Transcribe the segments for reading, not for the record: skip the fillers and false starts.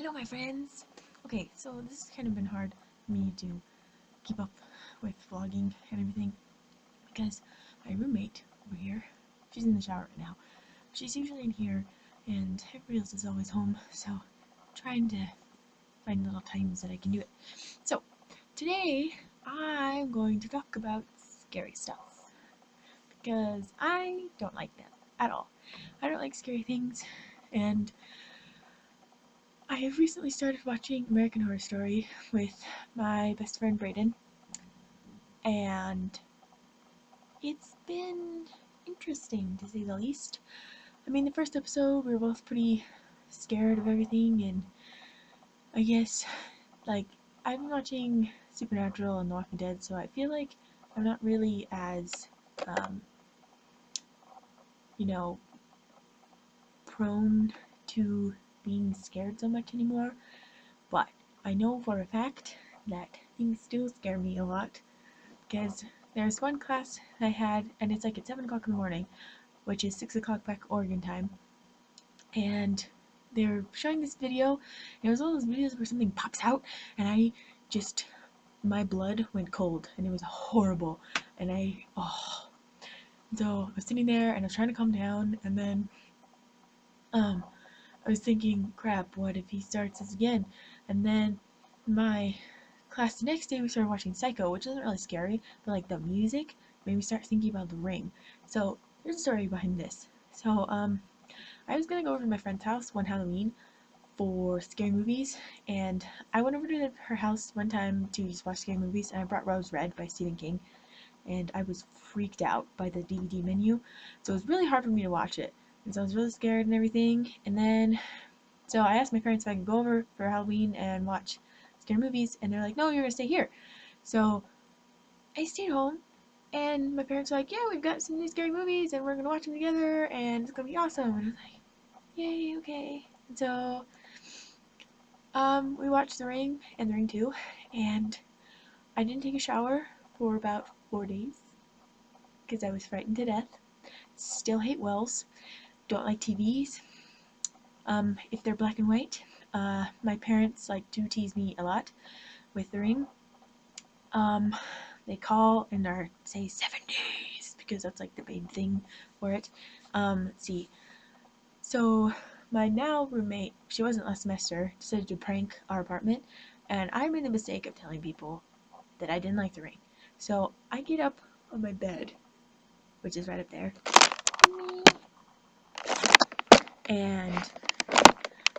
Hello, my friends. Okay, so this has kind of been hard for me to keep up with vlogging and everything because my roommate over here, she's in the shower right now. She's usually in here and everybody else is always home, so I'm trying to find little times that I can do it. So, today I'm going to talk about scary stuff because I don't like them at all. I don't like scary things, and I have recently started watching American Horror Story with my best friend Brayden, and it's been interesting to say the least. I mean, the first episode we were both pretty scared of everything, and I guess, like, I've been watching Supernatural and The Walking Dead, so I feel like I'm not really as, you know, prone to being scared so much anymore. But I know for a fact that things still scare me a lot, because there's one class I had, and it's like at 7 o'clock in the morning, which is 6 o'clock back Oregon time, and they're showing this video, and it was one of those videos where something pops out, and my blood went cold, and it was horrible, and so I was sitting there, and I was trying to calm down, and then, I was thinking, crap, what if he starts this again? And then my class the next day we started watching Psycho, which isn't really scary, but like the music made me start thinking about The Ring. So there's a story behind this. So I was gonna go over to my friend's house one Halloween for scary movies, and I went over to her house one time to just watch scary movies, and I brought Rose Red by Stephen King, and I was freaked out by the DVD menu, so it was really hard for me to watch it. And so I was really scared and everything, and then so I asked my parents if I could go over for Halloween and watch scary movies, and they're like, no, you're gonna stay here. So I stayed home, and my parents were like, yeah, we've got some new scary movies, and we're gonna watch them together, and it's gonna be awesome. And I was like, yay, okay. And so we watched The Ring and The Ring 2, and I didn't take a shower for about 4 days because I was frightened to death. Still hate wells. Don't like TVs. If they're black and white. My parents like to tease me a lot with The Ring. They call and say 7 days because that's like the main thing for it. Let's see. So my now roommate, she wasn't last semester, decided to prank our apartment, and I made the mistake of telling people that I didn't like The Ring. So I get up on my bed, which is right up there, and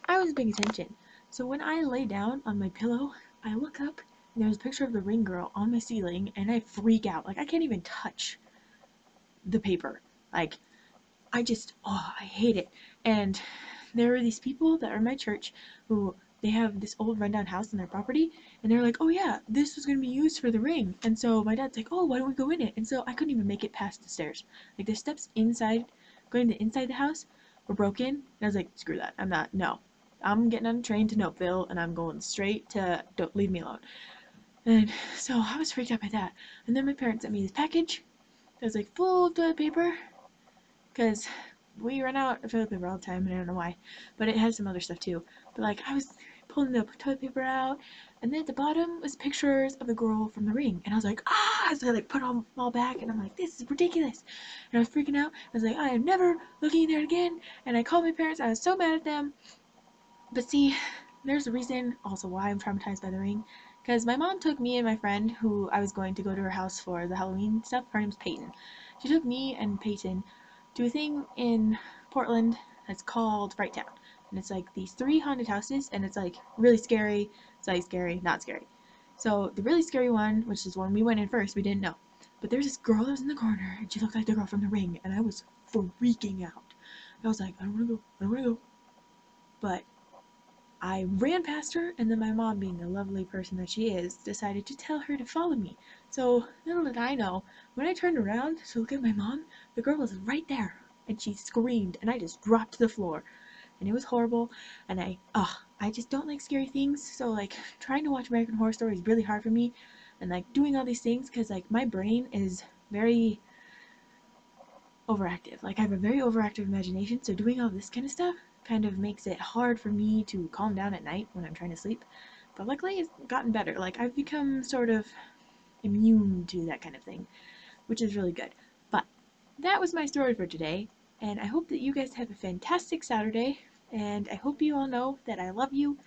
I wasn't paying attention. So when I lay down on my pillow, I look up and there's a picture of the Ring girl on my ceiling, and I freak out. Like, I can't even touch the paper. Like, I hate it. And there are these people that are in my church who, they have this old rundown house on their property, and they're like, oh yeah, this was going to be used for The Ring. And so my dad's like, oh, why don't we go in it? And so I couldn't even make it past the stairs. Like, the steps inside, going to inside the house, were broken, and I was like, screw that. I'm getting on a train to Nopeville, and I'm going straight to Don't Leave Me Alone. And so I was freaked out by that. And then my parents sent me this package that was like full of toilet paper, because we run out of toilet paper all the time, and I don't know why. But it has some other stuff too. But like, I was pulling the toilet paper out, and then at the bottom was pictures of the girl from The Ring, and I was like, ah! So I like put them all back, and I'm like, this is ridiculous. And I was freaking out. I was like, I am never looking there again. And I called my parents. I was so mad at them. But see, there's a reason also why I'm traumatized by The Ring. Because my mom took me and my friend, who I was going to go to her house for the Halloween stuff. Her name's Peyton. She took me and Peyton to a thing in Portland that's called Fright Town. And it's like these 3 haunted houses, and it's like really scary, it's like scary, not scary. So the really scary one, which is when we went in first, we didn't know. But there's this girl that was in the corner, and she looked like the girl from The Ring, and I was freaking out. I was like, I don't want to go, I don't want to go. But I ran past her, and then my mom, being the lovely person that she is, decided to tell her to follow me. So little did I know, when I turned around to look at my mom, the girl was right there, and she screamed, and I just dropped to the floor, and it was horrible. And I just don't like scary things, so like trying to watch American Horror Story is really hard for me, and like doing all these things, because like my brain is very overactive. Like, I have a very overactive imagination, so doing all this kind of stuff kind of makes it hard for me to calm down at night when I'm trying to sleep. But luckily it's gotten better. Like, I've become sort of immune to that kind of thing, which is really good. But that was my story for today, and I hope that you guys have a fantastic Saturday, and I hope you all know that I love you,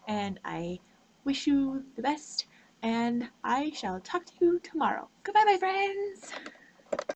and I wish you the best, and I shall talk to you tomorrow. Goodbye, my friends!